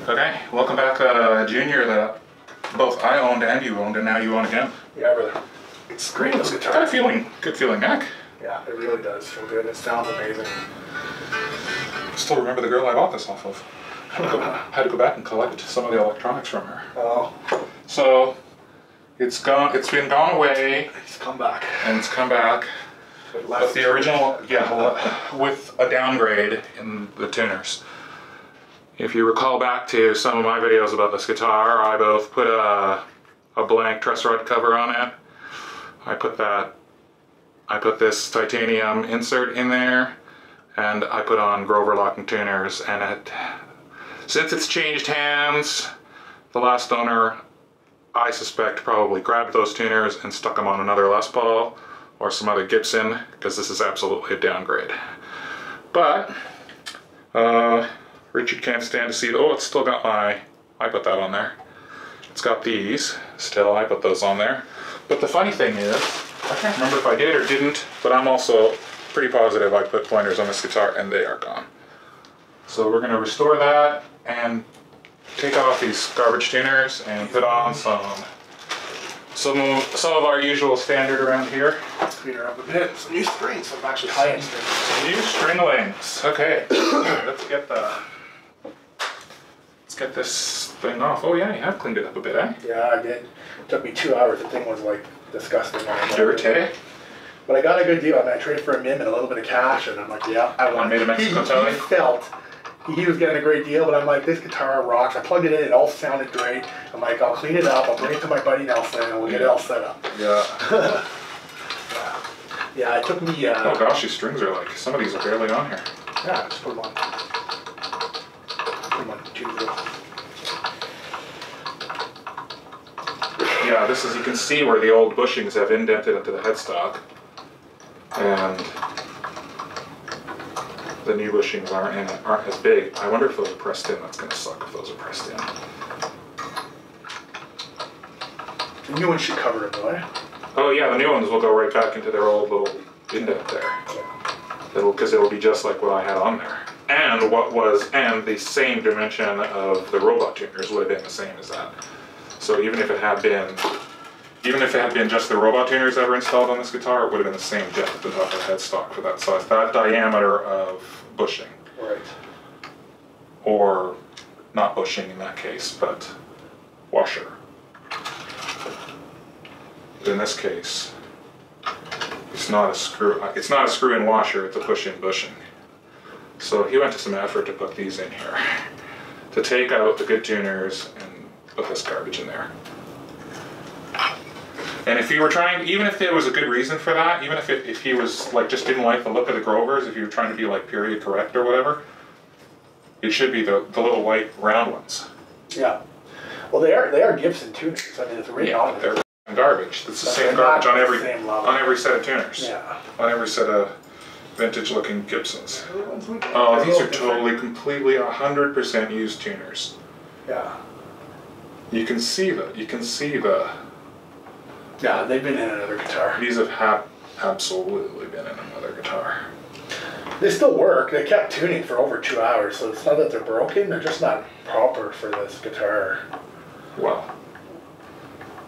Okay, welcome back, Junior, that both I owned and you owned, and now you own again. Yeah, brother. It's great, this guitar. Got a feeling, good feeling neck. Yeah, it really does feel good. It sounds amazing. Still remember the girl I bought this off of. Had to go back and collect some of the electronics from her. Oh. So, it's been gone away. It's come back. And it's come back. But the original, yeah, with a downgrade in the tuners. If you recall back to some of my videos about this guitar, I both put a blank truss rod cover on it. I put this titanium insert in there, and I put on Grover locking tuners, and since it's changed hands, the last owner, I suspect, probably grabbed those tuners and stuck them on another Les Paul or some other Gibson, because this is absolutely a downgrade. But Richard can't stand to see it. Oh, it's still got I put that on there. It's got these still, I put those on there. But the funny thing is, I can't remember if I did or didn't, but I'm also pretty positive I put pointers on this guitar and they are gone. So we're gonna restore that and take off these garbage tuners and put on some of our usual standard around here. Clean her up a bit. Some new strings, some actually high-end strings. Some new stringlings. Okay, let's get this thing off. Oh yeah, you have cleaned it up a bit, eh? Yeah, I did. It took me 2 hours. The thing was like disgusting. Dirty. But I got a good deal. I mean, I traded for a MIM and a little bit of cash, and I'm like, yeah, I want it. Made a Mexico Tele? He felt he was getting a great deal, but I'm like, this guitar rocks. I plugged it in, it all sounded great. I'm like, I'll clean it up, I'll bring it to my buddy Nelson, and we'll get it all set up. Yeah. Yeah, it took me... oh gosh, these strings are like, some of these are barely on here. Yeah, just put them on. Put them on, choose it. Yeah, this is, you can see where the old bushings have indented into the headstock. And the new bushings aren't as big. I wonder if those are pressed in. That's going to suck if those are pressed in. The new ones should cover it though, eh? Oh yeah, the new ones will go right back into their old little indent there. Because it'll be just like what I had on there. And the same dimension of the robot tuners would have been the same as that. So even if it had been just the robot tuners that were installed on this guitar, it would have been the same depth of the headstock for that size, that diameter of bushing. Right. Or not bushing in that case, but washer. In this case, it's not a screw-in washer, it's a push-in bushing. So he went to some effort to put these in here, to take out the good tuners and put this garbage in there. And if you were trying, even if there was a good reason for that, even if he was like just didn't like the look of the Grovers, if you were trying to be like period correct or whatever, it should be the little white round ones. Yeah. Well, they are Gibson tuners. I mean, it's really yeah, they're garbage. It's the same garbage on every set of tuners. Yeah. On every set of vintage-looking Gibsons. Oh, these are totally, completely, 100% used tuners. Yeah. You can see the. Yeah, they've been in another guitar. These have absolutely been in another guitar. They still work. They kept tuning for over 2 hours, so it's not that they're broken. They're just not proper for this guitar. Well,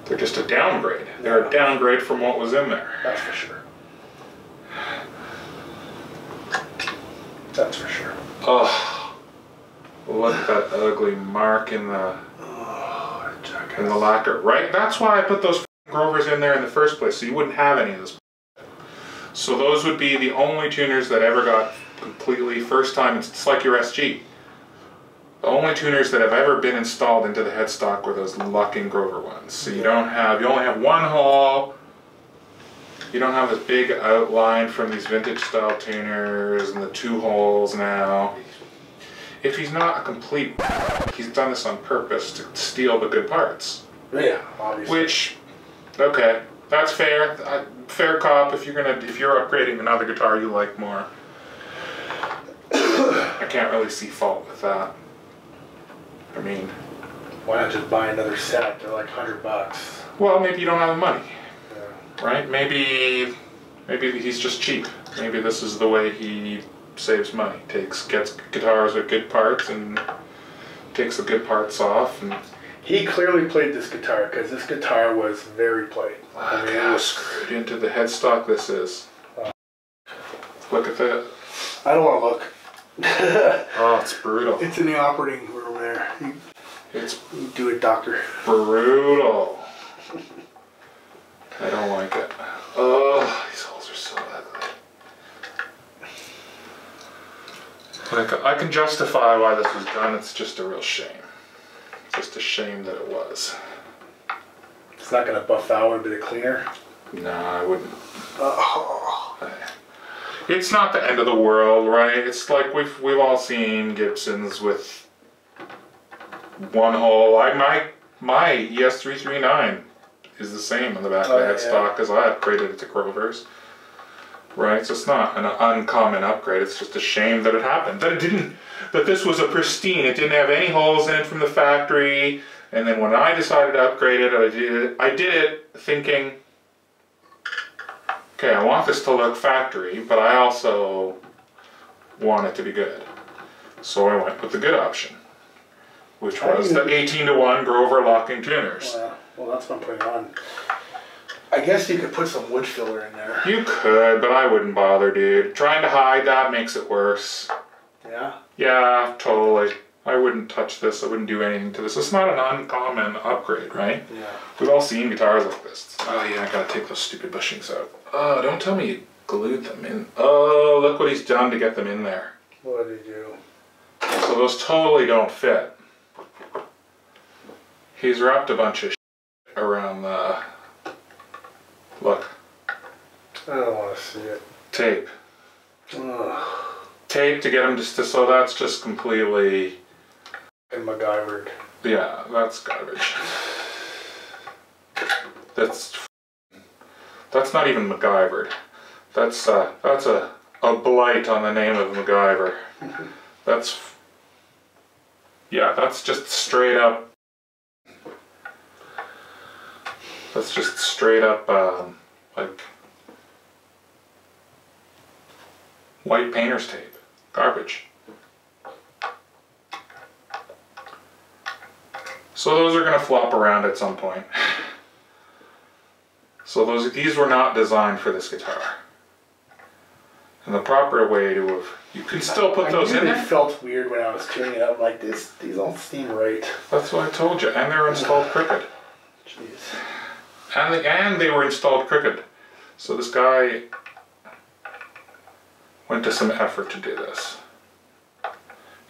they're just a downgrade. They're a downgrade from what was in there. That's for sure. That's for sure. Oh, look at that ugly mark in the lacquer. Right? That's why I put those Grovers in there in the first place, so you wouldn't have any of this. So those would be the only tuners that ever got completely first time. It's like your SG. The only tuners that have ever been installed into the headstock were those locking Grover ones. So you only have one hole. You don't have this big outline from these vintage style tuners and the 2 holes now. If he's not a complete, he's done this on purpose to steal the good parts. Yeah, obviously. Which, okay, that's fair. Fair cop if you're upgrading another guitar you like more. I can't really see fault with that. I mean, why not just buy another set? They're like $100. Well, maybe you don't have the money. Yeah. Right? Maybe he's just cheap. Maybe this is the way he saves money. Gets guitars with good parts and takes the good parts off. And he clearly played this guitar because this guitar was very played. I mean, it was screwed into the headstock. This is. Look at that. I don't want to look. Oh, it's brutal. It's in the operating room there. It's do it, doctor. Brutal. I don't like it. Oh, these holes are so ugly. Like, I can justify why this was done. It's just a real shame. Just a shame that it was. It's not going to buff out a bit of cleaner? No, I wouldn't. It's not the end of the world, right? It's like we've all seen Gibsons with one hole. My ES339 is the same on the back of the headstock because I upgraded it to Grover's. Right, so it's not an uncommon upgrade. It's just a shame that it happened. That this was a pristine. It didn't have any holes in it from the factory. And then when I decided to upgrade it, I did it thinking, okay, I want this to look factory, but I also want it to be good. So I went with the good option, which was the 18-to-1 Grover locking tuners. Well, that's what I'm putting on. I guess you could put some wood filler in there. You could, but I wouldn't bother, dude. Trying to hide that makes it worse. Yeah? Yeah, totally. I wouldn't touch this. I wouldn't do anything to this. It's not an uncommon upgrade, right? Yeah. We've all seen guitars like this. Oh yeah, I gotta take those stupid bushings out. Oh, don't tell me you glued them in. Oh, look what he's done to get them in there. What did he do? So those totally don't fit. He's wrapped a bunch of shit around the... Look. I don't want to see it. Tape. Ugh. Tape to get him just to... So that's just completely... And MacGyvered. Yeah, that's garbage. That's not even MacGyvered. That's a blight on the name of MacGyver. That's just straight up. That's just straight up like white painter's tape. Garbage. So those are going to flop around at some point. So these were not designed for this guitar. And the proper way to have... You can still put those in there. It felt weird when I was tuning it up. Like, these don't seem right. That's what I told you. And they're installed crooked. Jeez. And they were installed crooked. So this guy went to some effort to do this.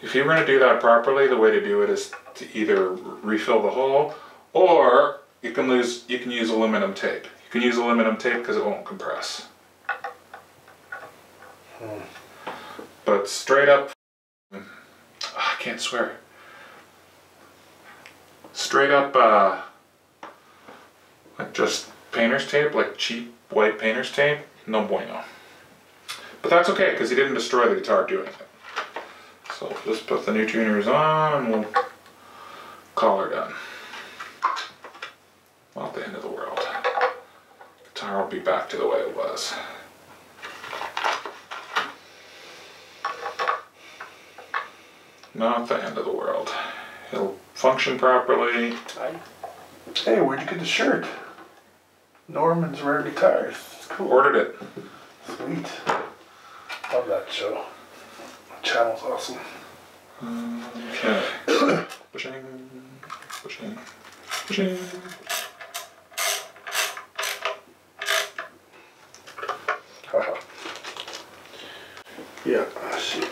If you were going to do that properly, the way to do it is to either refill the hole, or you can use aluminum tape. You can use aluminum tape because it won't compress. But straight up, I can't swear. Straight up, like just painter's tape, like cheap white painter's tape, no bueno. But that's okay because he didn't destroy the guitar doing it. So just put the new tuners on and we'll call her done. Not the end of the world. Guitar will be back to the way it was. Not the end of the world. It'll function properly. Hey, where'd you get the shirt? Norman's Rare Guitars. It's cool. Ordered it. Sweet. Love that show. The channel's awesome. Okay. Pushing. Haha. Yeah, shit.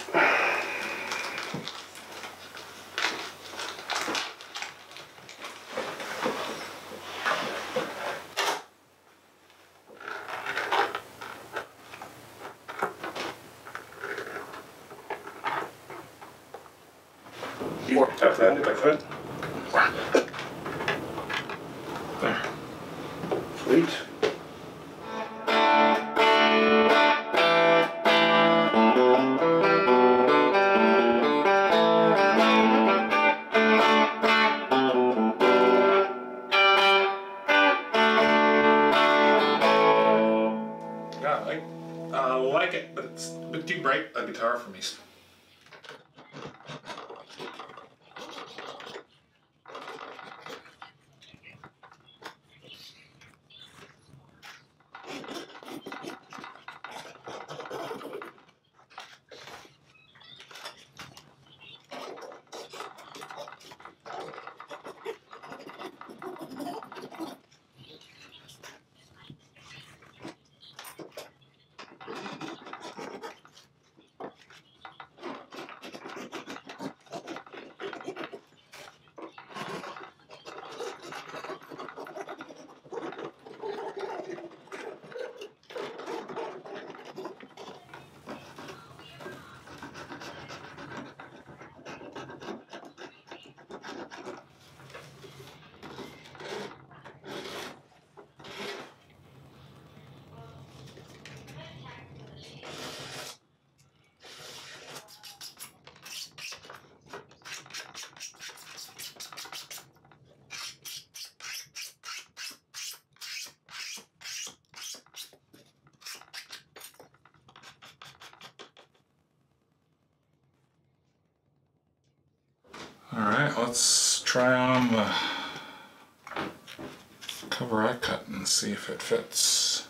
Tap that like that. There. Sweet. Yeah, I like it, but it's a bit too bright a guitar for me. Alright, let's try on the cover I cut and see if it fits.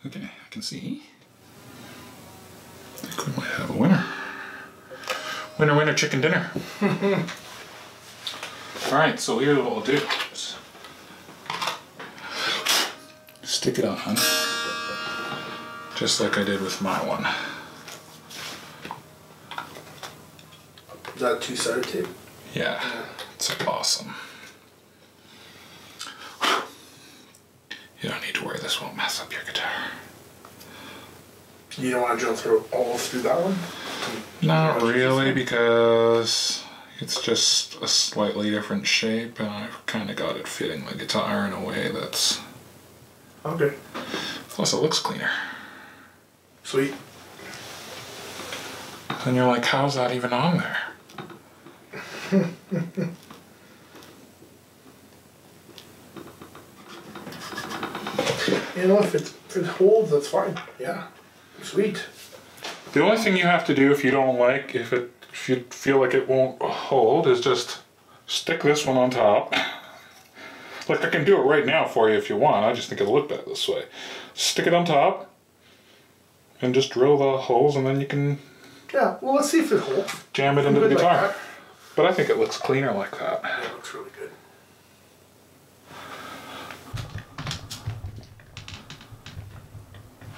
Okay, I can see. I think we might have a winner. Winner, winner, chicken dinner. Alright, so here's what we'll do. Stick it on, just like I did with my one. Is that two-sided tape? Yeah, it's awesome. You don't need to worry, this won't mess up your guitar. You don't want to drill through all through that one? Not really, because it's just a slightly different shape, and I've kind of got it fitting the guitar in a way that's... Okay. Plus it looks cleaner. Sweet. And you're like, how's that even on there? You know, if it holds, that's fine. Yeah. Sweet. The only thing you have to do if you don't like, if you feel like it won't hold, is just stick this one on top. Like, I can do it right now for you if you want. I just think it'll look better this way. Stick it on top and just drill the holes, and then you can... Yeah, well, let's see if it holds. Jam it into the guitar. Like but I think it looks cleaner like that. Yeah, it looks really good.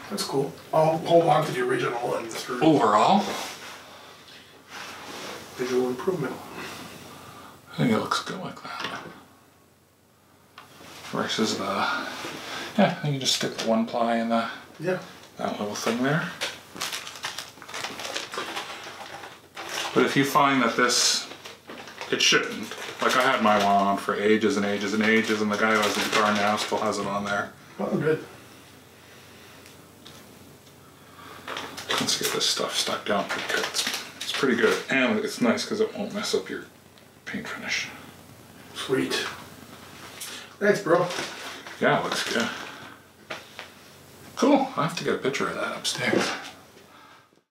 That's cool. I'll hold on to the original and just Overall, visual improvement. I think it looks good like that. Versus the... Yeah, you just stick the one ply in the... Yeah. That little thing there. But if you find that this... It shouldn't. Like, I had my one on for ages and ages and ages, and the guy who has the guitar now still has it on there. Oh, good. Let's get this stuff stuck down pretty good. It's pretty good, and it's nice because it won't mess up your paint finish. Sweet. Thanks, bro. Yeah, it looks good. Cool. I have to get a picture of that upstairs.